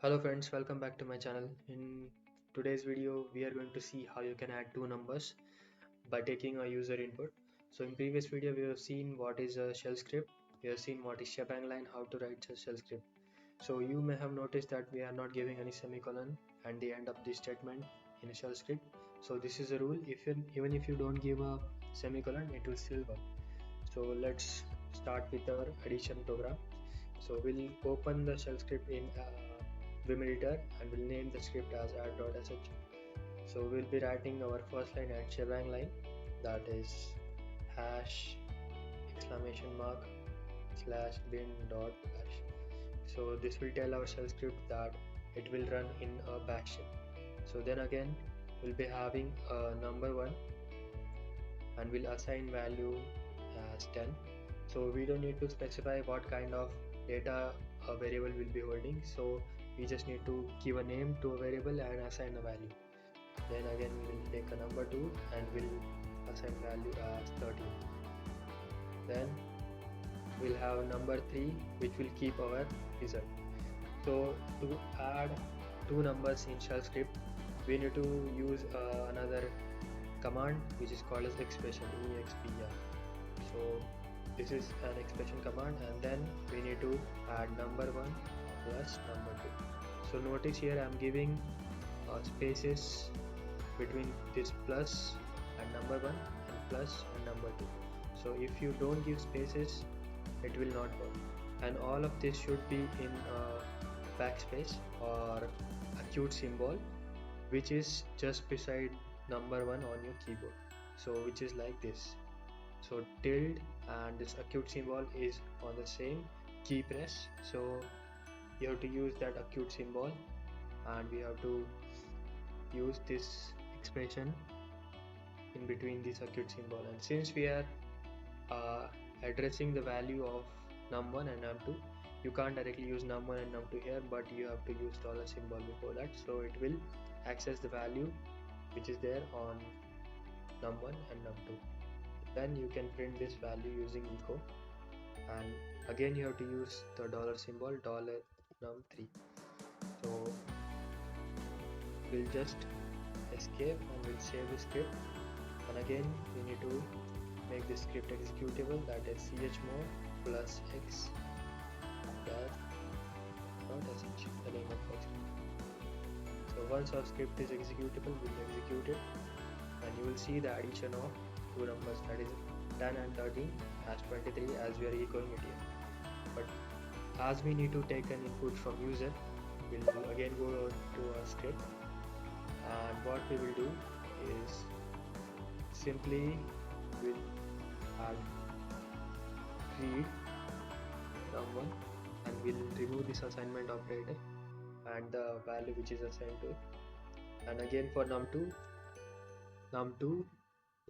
Hello friends, welcome back to my channel. In today's video, we are going to see how you can add two numbers by taking a user input. So in previous video, we have seen what is a shell script. We have seen what is shebang line, how to write a shell script. So you may have noticed that we are not giving any semicolon at the end of this statement in a shell script. So this is a rule. Even if you don't give a semicolon, it will still work. So let's start with our addition program. So we'll open the shell script in Vim editor and we'll name the script as add.sh. So we'll be writing our first line at shebang line, that is hash exclamation mark slash bin dot bash. So this will tell our shell script that it will run in a bash shell. So then again we'll be having a number one and we'll assign value as 10. So we don't need to specify what kind of data a variable will be holding, so we just need to give a name to a variable and assign a value. Then again we will take a number 2 and we'll assign value as 13. Then we'll have number 3 which will keep our result. So to add two numbers in shell script, we need to use another command which is called as expression, expr. So this is an expression command, and then we need to add number 1 plus number 2. So notice here I am giving spaces between this plus and number 1 and plus and number 2. So if you don't give spaces, it will not work, and all of this should be in backspace or acute symbol, which is just beside number 1 on your keyboard, so which is like this. So tilde and this acute symbol is on the same key press, so you have to use that acute symbol and we have to use this expression in between this acute symbol. And since we are addressing the value of num1 and num2, you can't directly use num1 and num2 here, but you have to use dollar symbol before that, so it will access the value which is there on num1 and num2. Then you can print this value using echo, and again you have to use the dollar symbol $num3. So we'll just escape and we'll save the script, and again we need to make this script executable, that is chmod plus x dash dot sh, the name of the script. So once our script is executable, we'll execute it and you will see the addition of two numbers, that is 10 and 13 as 23, as we are echoing it here. But as we need to take an input from user, we'll again go to our script, and what we will do is simply we'll add read num1 and we'll remove this assignment operator and the value which is assigned to it, and again for num2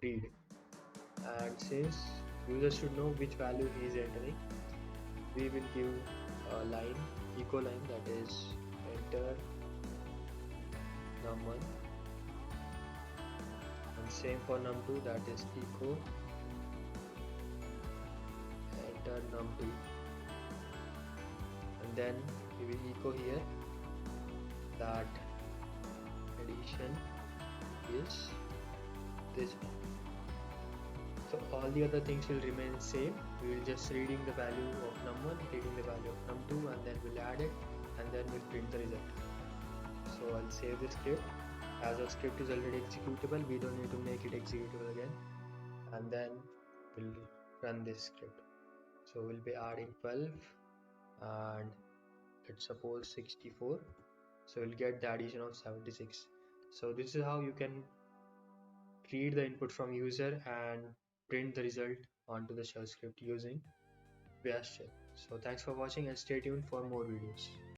read. And since user should know which value he is entering, we will give a line, echo line, that is enter num1, and same for num2, that is echo enter num2, and then we will echo here that addition is this one. So all the other things will remain same. We will just reading the value of num1, reading the value of num2, and then we'll add it, and then we'll print the result. So I'll save the script. As our script is already executable, we don't need to make it executable again, and then we'll run this script. So we'll be adding 12 and let's suppose 64, so we'll get the addition of 76. So this is how you can read the input from user and print the result onto the shell script using bash shell. So thanks for watching and stay tuned for more videos.